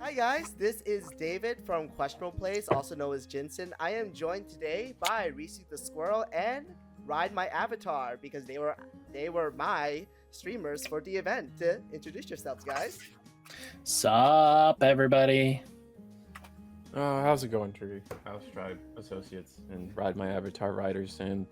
Hi guys, this is David from Questionable Plays, also known as JinSin. I am joined today by Reese the Squirrel and Ride My Avatar because they were my streamers for the event. Introduce yourselves, guys. Sup, everybody? How's it going, Triggy? House Tribe Associates and Ride My Avatar Riders and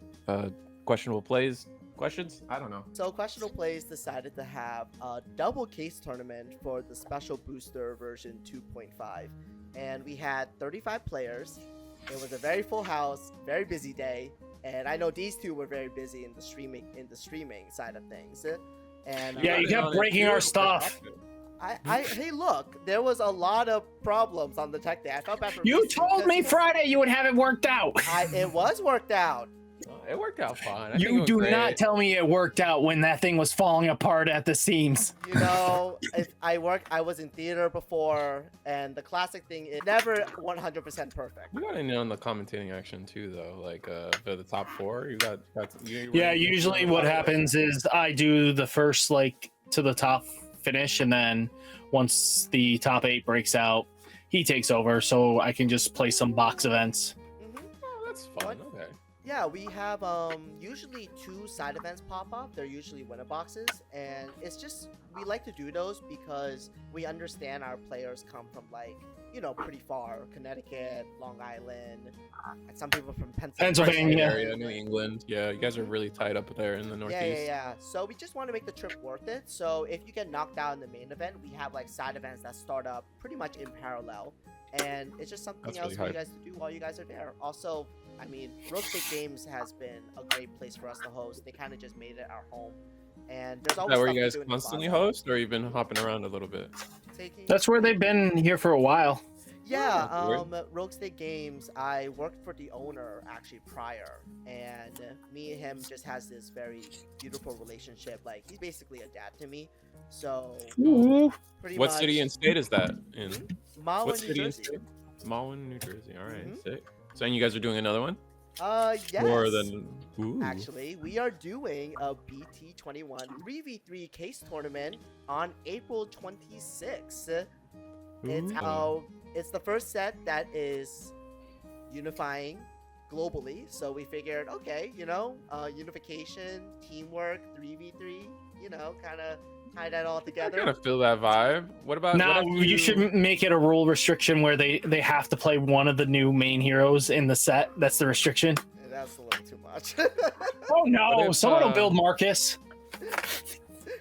questionable plays questions? I don't know. So Questionable Plays decided to have a double case tournament for the special booster version 2.5, and we had 35 players. It was a very full house, very busy day, and I know these two were very busy in the streaming side of things. And Yeah, you kept breaking our stuff. Hey, look, there was a lot of problems on the tech day. I felt bad for You Reese told me because Friday you would have it worked out. it was worked out. It worked out fine. I think it You went do great. not tell me it worked out when that thing was falling apart at the seams. You know, I was in theater before, and the classic thing is never 100% perfect. You got in on the commentating action too, though. Like for the top four, Yeah, usually what happens is I do the first to the top finish, and then once the top 8 breaks out, he takes over, so I can just play some box events. Oh, that's fun. Okay. Yeah, we have usually 2 side events pop up. They're usually winner boxes, and it's just we like to do those because we understand our players come from pretty far, Connecticut, Long Island, and some people from Pennsylvania. Area, New England. Yeah, you guys are really tied up there in the Northeast. Yeah. So we just want to make the trip worth it. So if you get knocked out in the main event, we have side events that start up pretty much in parallel, and it's just something else for you guys to do while you guys are there. Also, I mean, Real Estate Games has been a great place for us to host. They kind of just made it our home. And there's always Is that where stuff you to guys do in the constantly plaza. host, or you've been hopping around a little bit? That's where they've been here for a while. Yeah, Oh, Rogue State Games, I worked for the owner actually prior, and me and him just has this very beautiful relationship. Like, he's basically a dad to me. So, Ooh. pretty What much. city and state is that in? Malwyn, What New city and Jersey. state? Malwyn, New Jersey. All right, Mhm. sick. So, and you guys are doing another one? Yes. More than Actually, we are doing a BT21 3v3 case tournament on April 26th. It's the first set that is unifying globally, so we figured, okay, unification, teamwork, 3v3, kind of tie that all I together. gotta feel that vibe. What about? Now what if you should make it a rule restriction where they have to play one of the new main heroes in the set. That's the restriction. That's a little too much. Oh no! What if, Someone will build Marcus.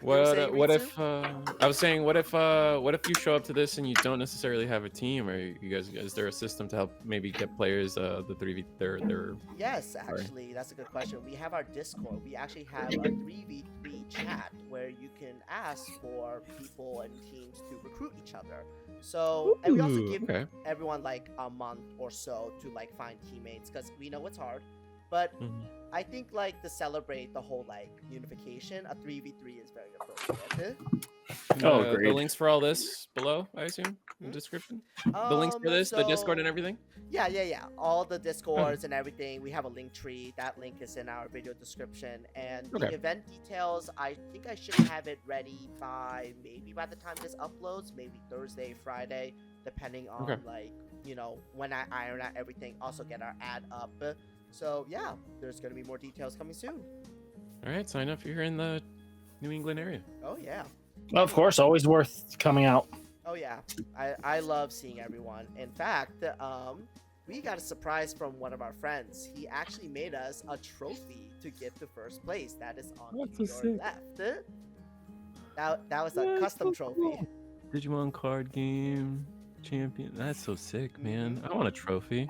What if I was saying what if you show up to this and you don't necessarily have a team, or you guys, is there a system to help maybe get players the 3v their Yes, actually, that's a good question. We have our Discord. We actually have a 3v3 chat where you can ask for people and teams to recruit each other. So, and we also Ooh, give okay. everyone a month or so to find teammates because we know it's hard. But Mhm. I think to celebrate the whole unification, a 3v3 is very appropriate. Oh, The agreed. links for all this below, I assume, in the description. The links for this, the Discord and everything. Yeah. All the Discords and everything. We have a link tree. That link is in our video description. And the Okay. event details, I think I should have it ready by the time this uploads, maybe Thursday, Friday, depending on when I iron out everything. Also get our ad up. So yeah, there's gonna be more details coming soon. All right, sign up if you're in the New England area. Oh yeah. Of course, always worth coming out. Oh yeah, I love seeing everyone. In fact, we got a surprise from one of our friends. He actually made us a trophy to give to first place. That is on That's so your sick. left. That was a That's custom so trophy. cool. Digimon card game champion. That's so sick, man. I want a trophy.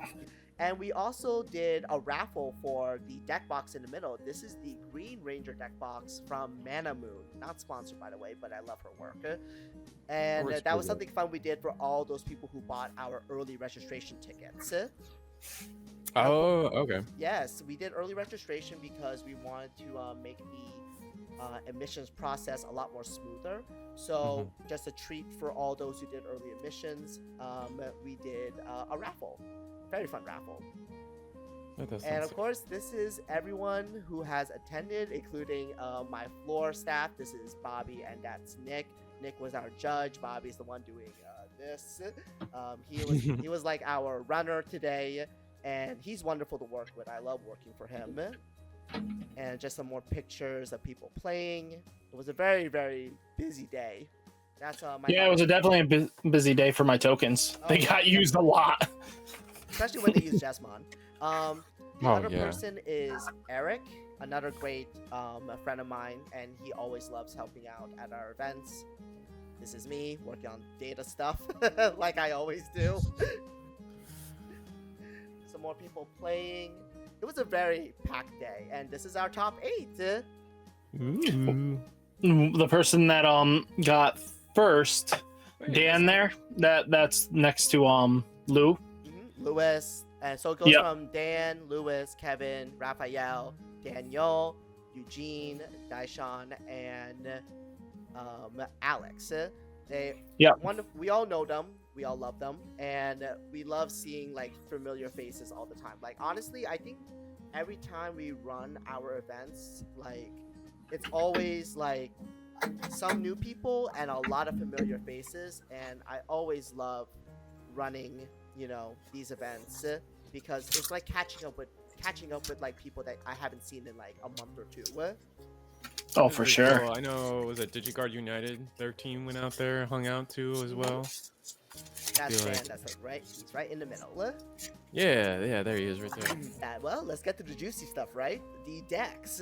And we also did a raffle for the deck box in the middle. This is the Green Ranger deck box from Mana Moon. Not sponsored, by the way, but I love her work. And Always that was cool. something fun we did for all those people who bought our early registration tickets. Oh, okay. Yes, we did early registration because we wanted to make the admissions process a lot more smoother. So just a treat for all those who did early admissions, we did a raffle. Very fun raffle. That does And sound of sick. course, this is everyone who has attended, including my floor staff. This is Bobby and that's Nick. Nick was our judge. Bobby's the one doing this. He was like our runner today, and he's wonderful to work with. I love working for him. And just some more pictures of people playing. It was a very, very busy day. That's Yeah, it was definitely a busy day for my tokens. They got used a lot. Especially when they use Jesmon. The other person is Eric, another great friend of mine, and he always loves helping out at our events. This is me working on data stuff, like I always do. Some more people playing. It was a very packed day, and this is our top 8. Ooh. The person that got first, Dan there, that's next to Lou. Lewis, and so it goes from Dan, Lewis, Kevin, Raphael, Daniel, Eugene, Daishan, and Alex. We all know them, we all love them, and we love seeing like familiar faces all the time. Like honestly, I think every time we run our events, like it's always like some new people and a lot of familiar faces, and I always love running, you know, these events because it's like catching up with like people that I haven't seen in like a month or 2. Oh, for sure. Cool. I know, was it DigiGuard United? Their team went out there, hung out too as well. That's Dan, that's like right. He's right in the middle. Yeah, there he is right there. Well, let's get to the juicy stuff, right? The decks.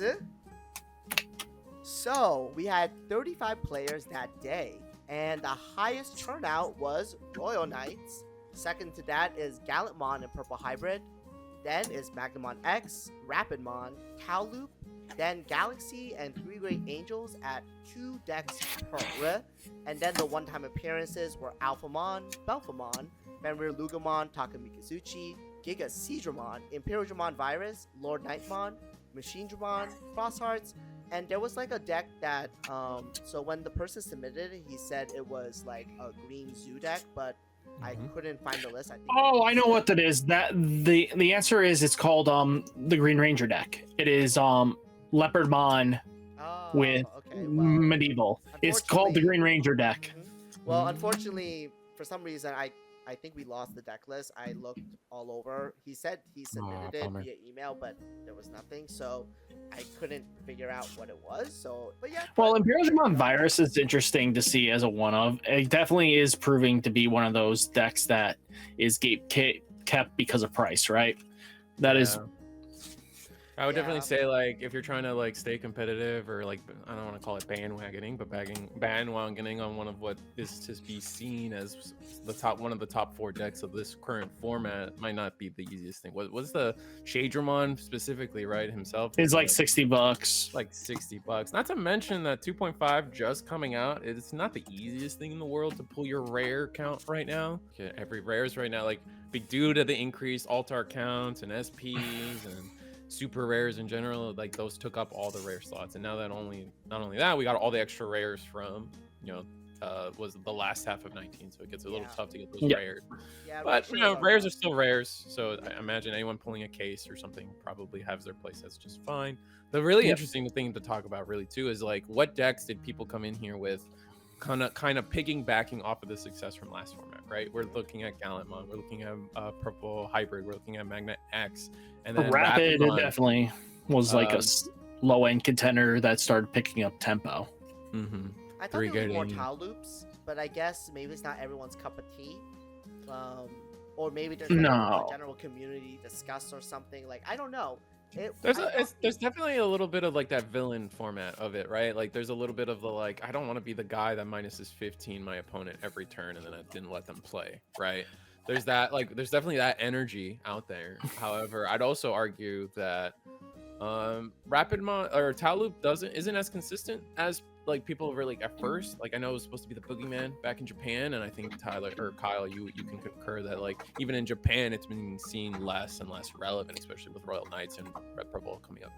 So we had 35 players that day, and the highest turnout was Royal Knights. Second to that is Gallantmon and Purple Hybrid. Then is Magnamon X, Rapidmon, Cowloop, then Galaxy and 3 Great Angels at 2 decks per. And then the one-time appearances were Alphamon, Belphamon, Fenrir Lugamon, Takamikazuchi, Giga Seadramon, Imperial Dramon Virus, Lord Nightmon, Machine Dramon, Crosshearts, and there was like a deck that, so when the person submitted it, he said it was like a green zoo deck, but I couldn't find the list. I know what that is. That the answer is it's called the Green Ranger deck. It is Leopardmon with medieval. It's called the Green Ranger deck. Well, unfortunately, for some reason, I think we lost the deck list. I looked all over. He said he submitted it via email, but there was nothing, so I couldn't figure out what it was. So, but yeah. Well, Imperial Dramon Virus is interesting to see as a one-of. It definitely is proving to be one of those decks that is kept because of price, right? That is. I would definitely say, like, if you're trying to like stay competitive, or like, I don't want to call it bandwagoning, but bandwagoning on one of what is to be seen as one of the top 4 decks of this current format might not be the easiest thing. What's the Shadramon specifically, right? Himself is like $60. Like $60. Not to mention that 2.5 just coming out. It's not the easiest thing in the world to pull your rare count right now. Okay, every rares right now, like, due to the increased altar counts and SPs and super rares in general, like those took up all the rare slots, and now that not only that, we got all the extra rares from, you know, was the last half of 19, so it gets a little tough to get those rares. But you know, rares are still rares, so I imagine anyone pulling a case or something probably has their playsets just fine. The really interesting thing to talk about really too is like, what decks did people come in here with kind of piggybacking off of the success from last format, right? We're looking at Gallantmon, we're looking at Purple Hybrid, we're looking at Magna X, and then Rapid definitely was like a low-end contender that started picking up tempo. I thought there were more tile loops, but I guess maybe it's not everyone's cup of tea. Or maybe there's like a general community discuss or something. Like, I don't know. There's definitely a little bit of like that villain format of it, right? Like there's a little bit of the like, I don't want to be the guy that minuses 15 my opponent every turn and then I didn't let them play, right? There's that, like, there's definitely that energy out there. However, I'd also argue that Rapidmon or Taloop isn't as consistent as like people were like at first. Like, I know it was supposed to be the boogeyman back in Japan, and I think Tyler or Kyle, you can concur that like even in Japan it's been seen less and less relevant, especially with Royal Knights and Red Purple coming up.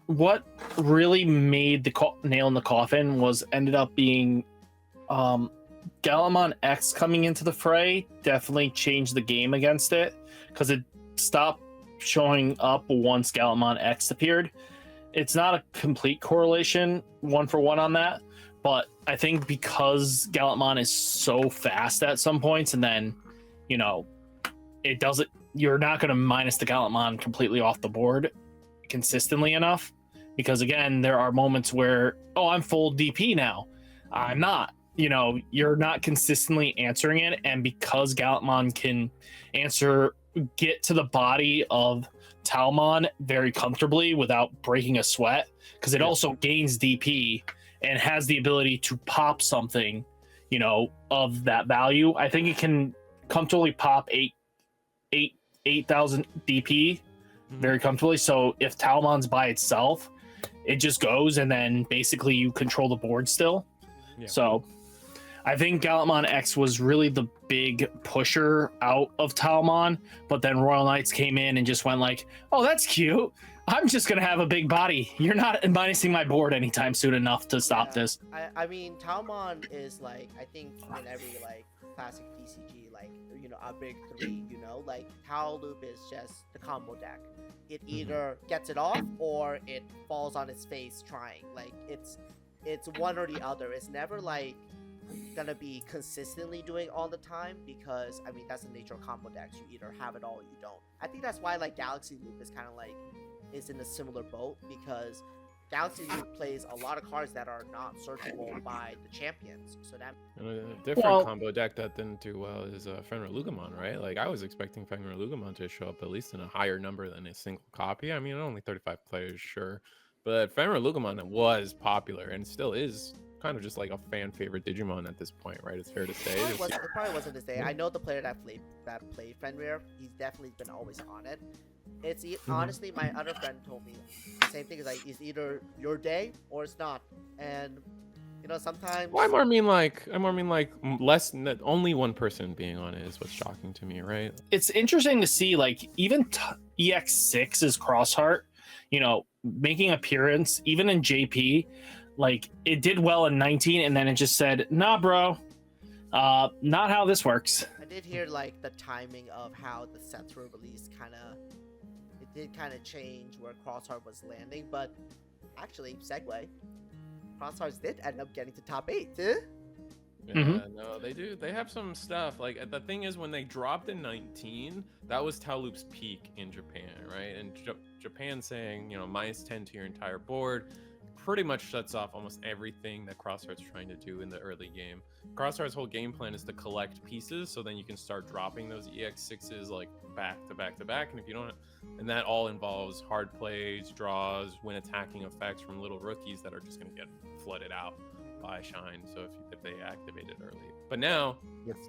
What really made the nail in the coffin ended up being Gallantmon X coming into the fray. Definitely changed the game against it, because it stopped showing up once Gallantmon X appeared. it's not a complete correlation 1-for-1 on that, but I think because Gallantmon is so fast at some points, and then, you know, it doesn't, you're not going to minus the Gallantmon completely off the board consistently enough, because again, there are moments where, oh, I'm full DP now. I'm not. You know, you're not consistently answering it, and because Gallantmon can get to the body of Talmon very comfortably without breaking a sweat, because it also gains DP and has the ability to pop something, you know, of that value. I think it can comfortably pop 8,000 DP very comfortably. So if Talmon's by itself, it just goes, and then basically you control the board still. Yeah. So I think Gallantmon X was really the big pusher out of Talmon, but then Royal Knights came in and just went like, oh, that's cute. I'm just going to have a big body. You're not minusing my board anytime soon enough to stop this. I mean, Talmon is like, I think in every like classic TCG, like, you know, a big three, you know, like Tau Loop is just the combo deck. It either gets it off or it falls on its face trying. Like it's one or the other. It's never like gonna be consistently doing all the time, because I mean that's the nature of combo decks. You either have it all or you don't. I think that's why like Galaxy Loop is kind of like is in a similar boat, because Galaxy Loop plays a lot of cards that are not searchable by the champions. So that different combo deck that didn't do well is Fenrir Lugamon, right? Like I was expecting Fenrir Lugamon to show up at least in a higher number than a single copy. I mean, only 35 players, sure, but Fenrir Lugamon was popular and still is kind of just like a fan favorite Digimon at this point, right? It's fair to say. It probably wasn't to say. I know the player that played Fenrir. He's definitely been always on it. It's honestly, my other friend told me the same thing. Is like it's either your day or it's not, and you know sometimes. Well, I more mean like less. Only one person being on it is what's shocking to me, right? It's interesting to see like even EX6's Crossheart, you know, making appearance even in JP. Like it did well in 19, and then it just said, "Nah, bro, not how this works." I did hear like the timing of how the sets were released did kind of change where Crossheart was landing, but actually, segue, Crosshearts did end up getting to top 8. Yeah, no, they do. They have some stuff. Like the thing is, when they dropped in 19, that was Tau Loop's peak in Japan, right? And Japan saying, you know, -10 to your entire board pretty much shuts off almost everything that Crossheart's trying to do in the early game. Crossheart's whole game plan is to collect pieces, so then you can start dropping those EX6s like back to back to back. And if you don't, and that all involves hard plays, draws, when attacking effects from little rookies that are just going to get flooded out by Shine. So if they activate it early, but now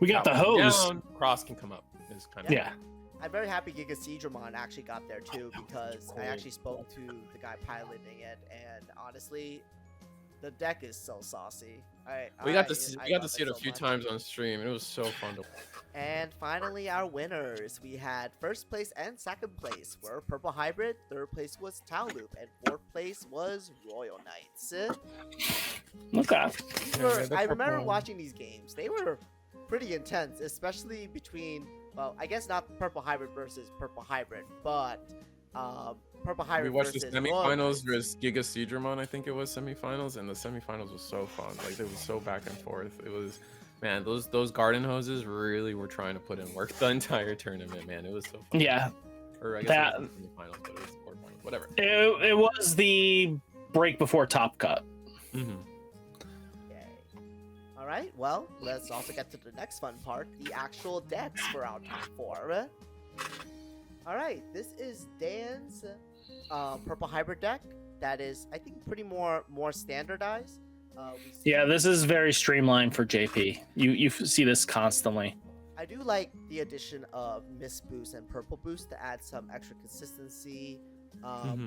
we got the hose. Down, Cross can come up. Is kind of yeah. I'm very happy Gigasidramon actually got there too, because I actually spoke to the guy piloting it, and honestly, the deck is so saucy. We got to see it a few times on stream, and it was so fun to. And finally, our winners. We had first place and second place were Purple Hybrid, third place was Tau Loop, and fourth place was Royal Knights. Okay. I remember watching these games. They were pretty intense, especially between, well, I guess not Purple Hybrid versus Purple Hybrid, but Purple Hybrid. We watched the versus semifinals versus Gigasidramon, I think it was semifinals, and the semifinals was so fun. Like it was so back and forth. It was, man, those garden hoses really were trying to put in work the entire tournament, man. It was so fun. Yeah. Or I guess it was the semifinals, but it was quarterfinals, whatever. It was the break before Top Cut. All right, well, let's also get to the next fun part, the actual decks for our top 4. All right, this is Dan's Purple Hybrid deck. That is, I think, pretty more standardized. Yeah, this is very streamlined for JP. You see this constantly. I do like the addition of Mist Boost and Purple Boost to add some extra consistency,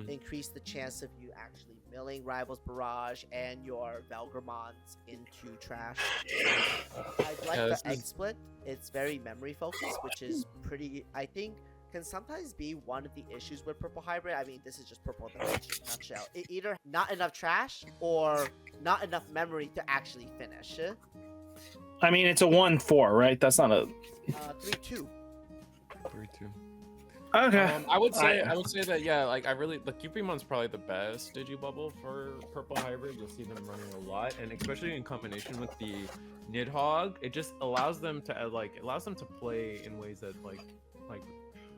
increase the chance of you actually milling Rivals Barrage and your Velgramons into trash. I like the egg split. It's very memory focused, which is pretty, I think, can sometimes be one of the issues with Purple Hybrid. I mean, this is just Purple in a nutshell. It either not enough trash or not enough memory to actually finish. I mean, it's a 1-4, right? That's not a 3-2. 3-2. Okay. I would say that yeah, like I really the Cupimon's probably the best Digibubble for purple hybrid. You'll see them running a lot, and especially in combination with the Nidhogg, it just allows them to play in ways that like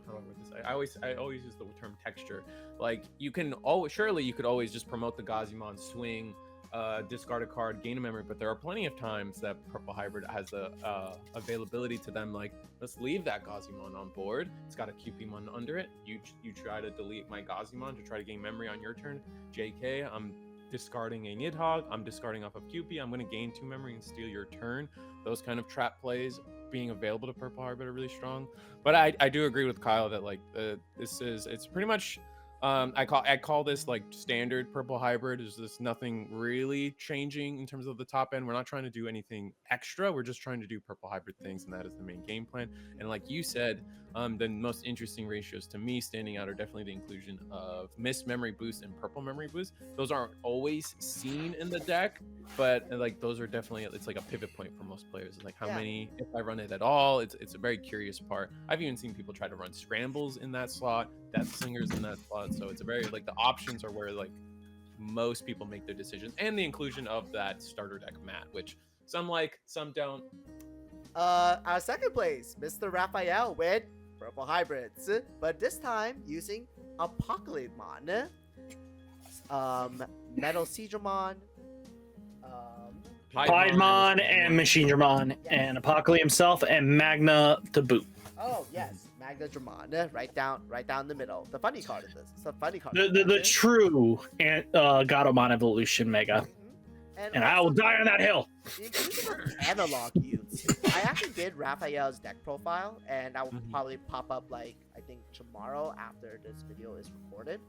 how do I put this? I always use the term texture. Like you could always just promote the Gazimon swing, discard a card, gain a memory, but there are plenty of times that purple hybrid has a availability to them, like let's leave that Gazimon on board, it's got a Cupimon under it, you try to delete my Gazimon to try to gain memory on your turn, JK, I'm discarding a Nidhogg, I'm discarding off of Cupid, I'm going to gain 2 memory and steal your turn. Those kind of trap plays being available to purple hybrid are really strong. But I do agree with Kyle that like it's pretty much I call this like standard purple hybrid. Is this nothing really changing in terms of the top end? We're not trying to do anything extra. We're just trying to do purple hybrid things, and that is the main game plan. And like you said, the most interesting ratios to me standing out are definitely the inclusion of missed memory boost and purple memory boost. Those aren't always seen in the deck, but like those are definitely, it's like a pivot point for most players. Like how many, if I run it at all, it's a very curious part. I've even seen people try to run scrambles in that slot, death slingers in that slot. So it's a very like the options are where like most people make their decisions, and the inclusion of that starter deck mat, which some like, some don't. Our second place, Mr. Raphael with purple hybrids, but this time using Apocalypmon, Metal Seedramon, Piedmon and Machine Dramon, and Apocalypse himself, and Magna to boot. Oh yes, Magna Dramon, right down the middle. The funny card is this. It's a funny card. The true Gatomon evolution Mega. And I will die on that hill. The inclusion of analog use. I actually did Raphael's deck profile, and I will probably pop up like I think tomorrow after this video is recorded.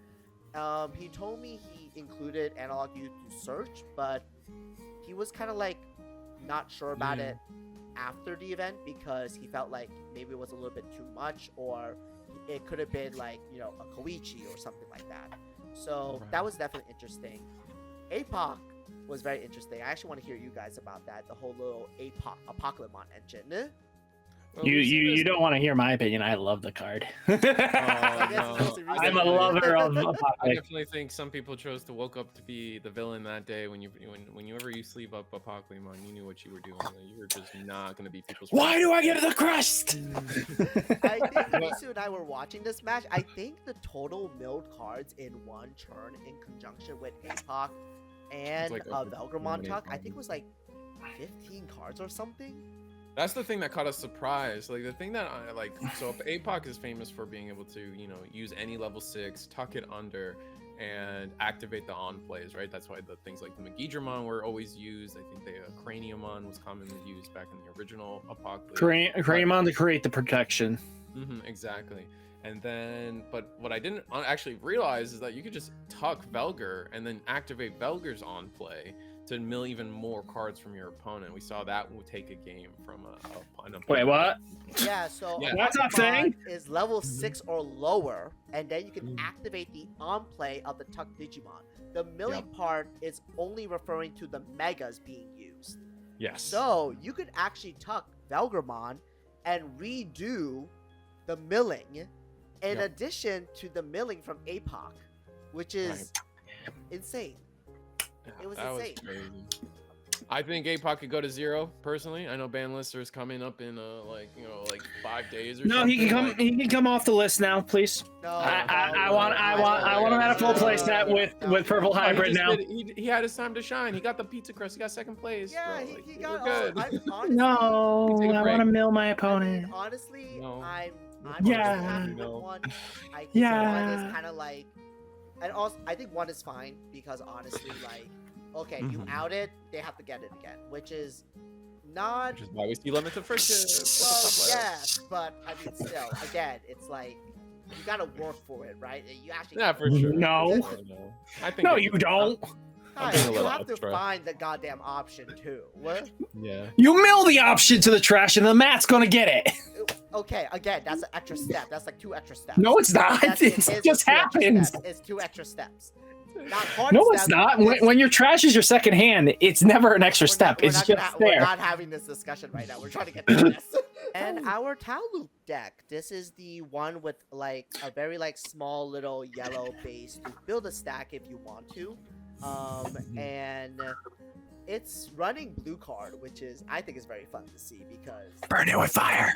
He told me he included analog use to search, but he was kind of like not sure about it after the event because he felt like maybe it was a little bit too much, or it could have been like, you know, a Koichi or something like that. So that was definitely interesting. APOC was very interesting. I actually want to hear you guys about that, the whole little Apocalypmon engine. Well, you don't want to hear my opinion. I love the card. No. I'm a lover of I Apocalypse. definitely think some people chose to woke up to be the villain that day. Whenever you sleeve up Apocalypmon, you knew what you were doing. You were just not going to be people's. Why do I get the crust? I think Misu and I were watching this match. I think the total milled cards in one turn in conjunction with APOC and like Velgramon Tuck, I think was like 15 cards or something. That's the thing that caught us surprised. Like the thing that I like, so APOC is famous for being able to, you know, use any level 6, tuck it under, and activate the on plays, right? That's why the things like the Megidramon were always used. I think the Craniumon was commonly used back in the original Apocalypse. Craniumon to create the protection. Exactly. And then, but what I didn't actually realize is that you could just tuck Velgar and then activate Velgar's on play to mill even more cards from your opponent. We saw that would take a game from an opponent. Wait, what? Yeah, so What's up, thing? Is level 6 or lower, and then you can activate the on play of the Tuck Digimon. The milling part is only referring to the megas being used. Yes. So you could actually tuck Velgramon and redo the milling in addition to the milling from APOC, which is insane. It was insane. Was crazy. I think APOC could go to 0 personally. I know ban lister is coming up in like 5 days or no, something. he can come. He can come off the list now, please. No, I want him at a full play set with purple hybrid now. He had his time to shine. He got the pizza crust. He got second place. Yeah, bro. he got good. honestly, No, I want to mill my opponent. honestly, No. I'm Yeah. happy with one. I think Yeah. one is kind of like, and also I think one is fine because honestly, like, okay, you out it, they have to get it again, which is not. Which is why we see limits of friendship. Well, yes, but I mean, still, again, it's like you gotta work for it, right? You actually. Yeah, for sure. No. I think No, you don't. I'm being a you little have to extra. find the goddamn option too. What? Yeah. You mill the option to the trash, and the mat's gonna get it. Okay, again, that's an extra step. That's like 2 extra steps. No, it's not. That's- It is just 2 extra happens. steps. It's 2 extra steps. Not hard No, steps, it's not. it's- When your trash is your second hand, it's never an extra step. we're it's not just we're there. not having this discussion right now. We're trying to get to this. And our Tau Loop deck. This is the one with like a very like small little yellow base to build a stack if you want to. And it's running blue card, which is I think is very fun to see because Burn it with fire.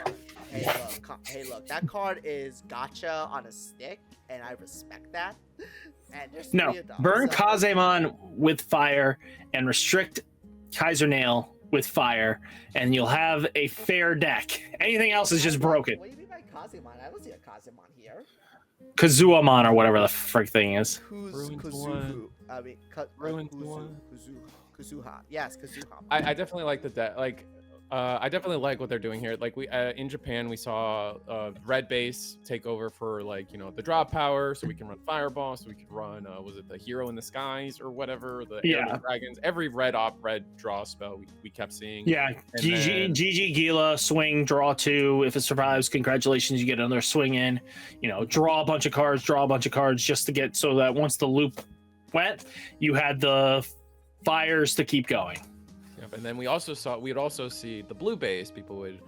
Hey look, that card is gotcha on a stick, and I respect that. And there's No, three of them, burn so- Kazemon with fire and restrict Kaiser Nail with fire, and you'll have a fair deck. Anything else is just broken. What do you mean by Kazemon? I don't see a Kazemon here. Kazuamon or whatever the frick thing is. Ruined Kuzuhu. one. I mean, Ruined Kuzu, one. Kuzuha. Yes, Kuzuha. I definitely like the deck. Like, I definitely like what they're doing here. Like we in Japan, we saw red base take over for like the draw power, so we can run Fireball, so we could run was it the Hero in the Skies or whatever, the Air Dragons. Every red draw spell we kept seeing. Yeah, GG Gila, swing, draw 2. If it survives, congratulations, you get another swing in. Draw a bunch of cards, just to get so that once the loop went, you had the fires to keep going. Yep, and then we'd also see the blue base. People would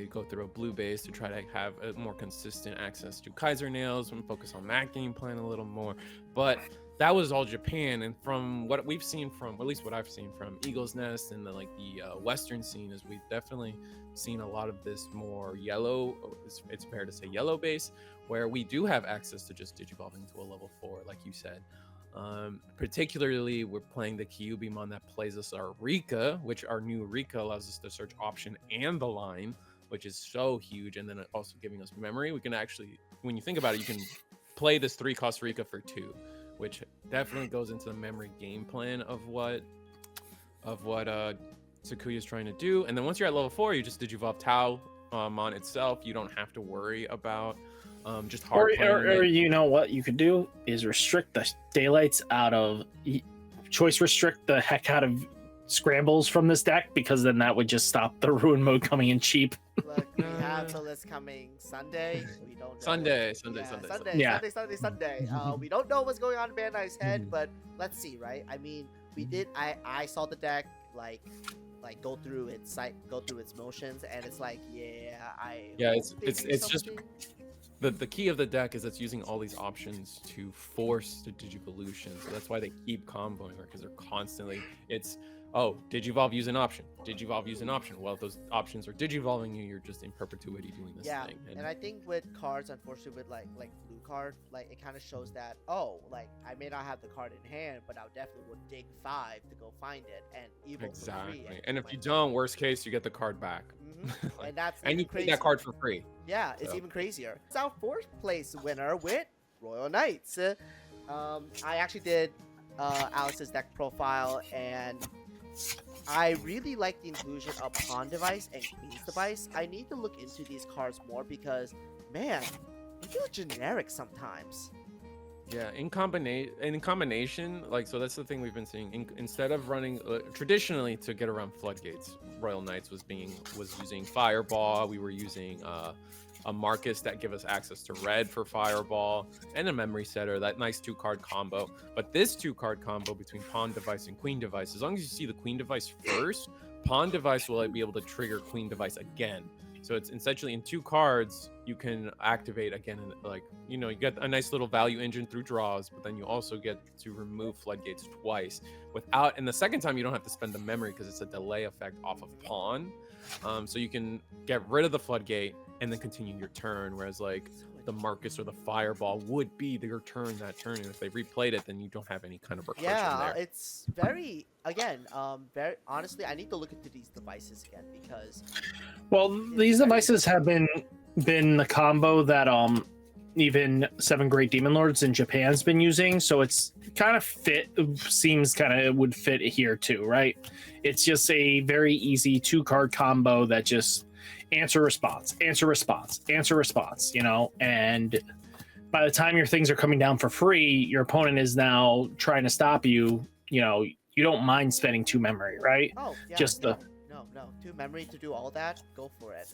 go through a blue base to try to have a more consistent access to Kaiser Nails and focus on that game plan a little more. But that was all Japan, and from what we've seen from, at least what I've seen from Eagle's Nest and the Western scene, is we've definitely seen a lot of this more yellow. It's fair to say yellow base, where we do have access to just digivolving to a level 4, like you said. Particularly, we're playing the Kyubimon that plays us our Rika, which our new Rika allows us to search option and the line, which is so huge, and then also giving us memory. We can actually, when you think about it, you can play this 3-cost Rika for 2, which definitely goes into the memory game plan of what Sakuya is trying to do. And then once you're at level 4, you just digivolve Tau Mon itself. You don't have to worry about just hard or you know what you could do is restrict the daylights out of restrict the heck out of scrambles from this deck, because then that would just stop the ruin mode coming in cheap. Look, we have the list coming Sunday. We don't know. Sunday. We don't know what's going on in Bandai's head, but let's see, right? I mean, we did. I saw the deck like go through its motions, and it's like, it's just. The key of the deck is it's using all these options to force the Digivolution. So that's why they keep comboing her, because they're constantly, Digivolve, use an option. Digivolve, use an option. Well, if those options are Digivolving you, you're just in perpetuity doing this thing. And I think with cards, unfortunately, with like blue card, like it kind of shows that, I may not have the card in hand, but I definitely would dig 5 to go find it and evoke for free. And if you don't, worst case, you get the card back. And that's and you play that card for free. Yeah, it's even crazier. It's our 4th place winner with Royal Knights. I actually did Alex's deck profile, and I really like the inclusion of Pawn Device and Queen's Device. I need to look into these cards more because, man, they feel generic sometimes. Yeah, in combination, so that's the thing we've been seeing. Instead of running traditionally to get around floodgates, Royal Knights was using Fireball. We were using a Marcus that give us access to red for Fireball, and a Memory Setter, that nice 2-card combo. But this 2-card combo between Pawn Device and Queen Device, as long as you see the Queen Device first, Pawn Device will be able to trigger Queen Device again. So it's essentially in 2 cards, you can activate again, and you get a nice little value engine through draws, but then you also get to remove floodgates twice and the second time you don't have to spend the memory because it's a delay effect off of pawn. So you can get rid of the floodgate and then continue your turn, whereas the Marcus or the Fireball would be your turn that turn, and if they replayed it, then you don't have any kind of recursion there. It's very honestly, I need to look into these devices again because these devices have been the combo that even 7 Great Demon Lords in Japan's been using, so it's kind of would fit here too, right? It's just a very easy 2-card combo that just answer response, and by the time your things are coming down for free, your opponent is now trying to stop you. You don't mind spending 2 memory, right? Oh, yeah. Just no, 2 memory to do all that, go for it.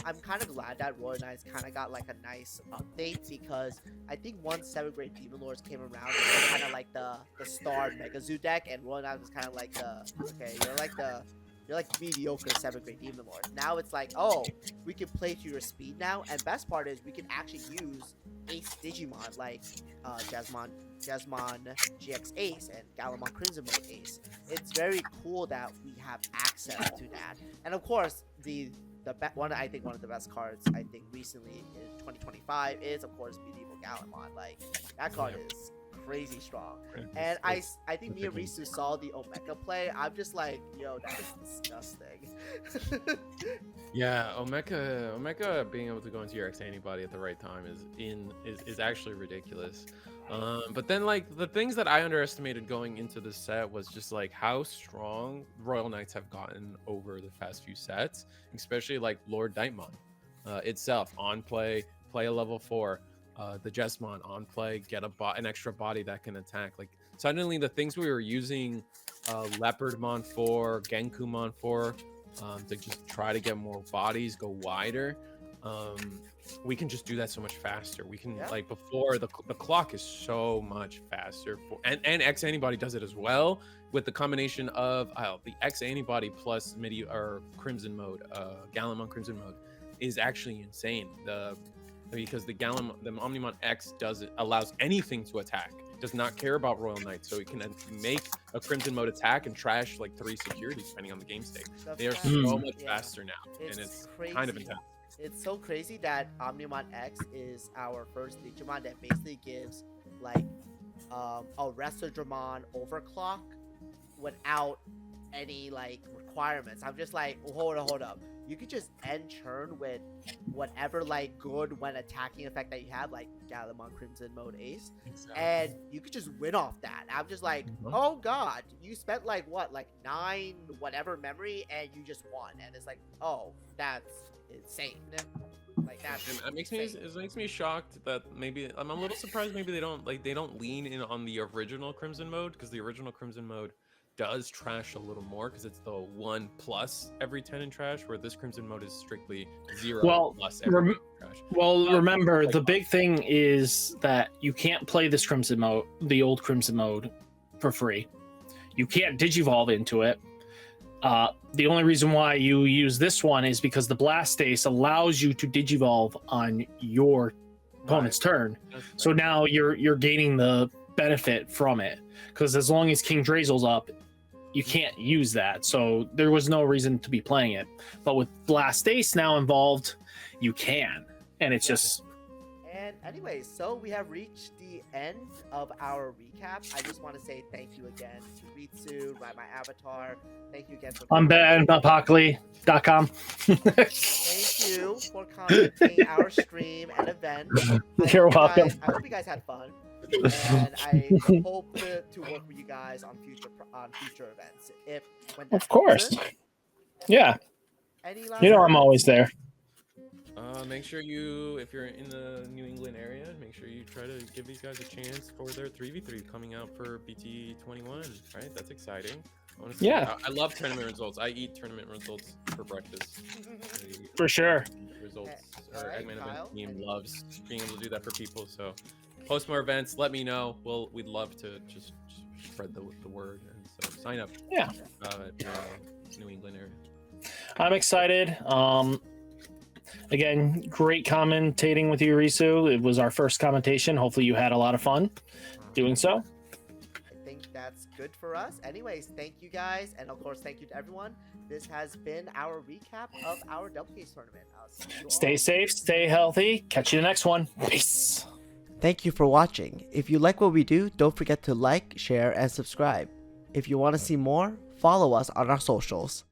I'm kind of glad that Royal Knights kind of got a nice update, because I think once 7 Great Demon Lords came around, it was kind of like the star Mega Zoo deck, and Royal Knights was kind of like you're like the you're like mediocre 7th grade Demon Lord. Now it's like, oh, we can play to your speed now, and best part is we can actually use Ace Digimon like Jasmine GX Ace and Galamon Crimson Mode Ace. It's very cool that we have access to that, and of course one of the best cards I think recently in 2025 is of course Medieval Galamon. Like that card is crazy strong. And I think me and Risu saw the Omega play. I'm just like, yo, that is disgusting. Yeah, Omega being able to go into your X antibody at the right time is actually ridiculous. But then like the things that I underestimated going into the set was just like how strong Royal Knights have gotten over the past few sets, especially like Lord Daimon itself on play a level 4. The Jesmon on play, get an extra body that can attack. Like suddenly the things we were using Leopardmon for, Genkumon for, to just try to get more bodies, go wider, we can just do that so much faster. We can like before the clock is so much faster and X antibody does it as well with the combination of the X antibody plus MIDI or Crimson mode, Galamon Crimson mode is actually insane. Because the Omnimon X allows anything to attack. It does not care about Royal Knights, so it can make a Crimson mode attack and trash like 3 security depending on the game state. They are so much faster now, and it's crazy. Kind of intense. It's so crazy that Omnimon X is our first Digimon that basically gives like a Resodramon overclock without any like requirements. I'm just like, hold up. You could just end turn with whatever like good when attacking effect that you have, like Galamon Crimson Mode Ace, and you could just win off that. I'm just like, oh god, you spent like what, like 9 whatever memory, and you just won, and it's like, oh, that's insane. Like it makes me shocked that maybe I'm a little surprised maybe they don't lean in on the original Crimson mode, because the original Crimson mode does trash a little more because it's the 1+ every 10 in trash, where this Crimson mode is strictly 0 plus every trash. Remember, like, the big thing is that you can't play this Crimson mode, the old Crimson mode, for free. You can't digivolve into it. The only reason why you use this one is because the Blastace allows you to digivolve on your opponent's turn. So now you're gaining the benefit from it, because as long as King Drazel's up, you can't use that. So there was no reason to be playing it. But with Blastace now involved, you can, and it's just. And anyways, so we have reached the end of our recap. I just want to say thank you again to Ritsu, Ride My Avatar. Thank you again for I'm BenApocalypse.com. Thank you for commenting our stream and event. You're welcome. I hope you guys had fun. And I hope to work with you guys on future events. Of course. Yeah. You know I'm always there. Make sure if you're in the New England area, make sure you try to give these guys a chance for their 3v3 coming out for BT21, right? That's exciting. I love tournament results. I eat tournament results for breakfast. For sure. Results. Our Eggman event team loves being able to do that for people. So post more events. Let me know. We'd love to just spread the word. And so sign up. Yeah. New England area. I'm excited. Again, great commentating with you, Risu. It was our first commentation. Hopefully you had a lot of fun doing so. I think that's good for us. Anyways, thank you guys. And of course, thank you to everyone. This has been our recap of our Double Case tournament. Stay safe, stay healthy. Catch you in the next one. Peace. Thank you for watching. If you like what we do, don't forget to like, share, and subscribe. If you want to see more, follow us on our socials.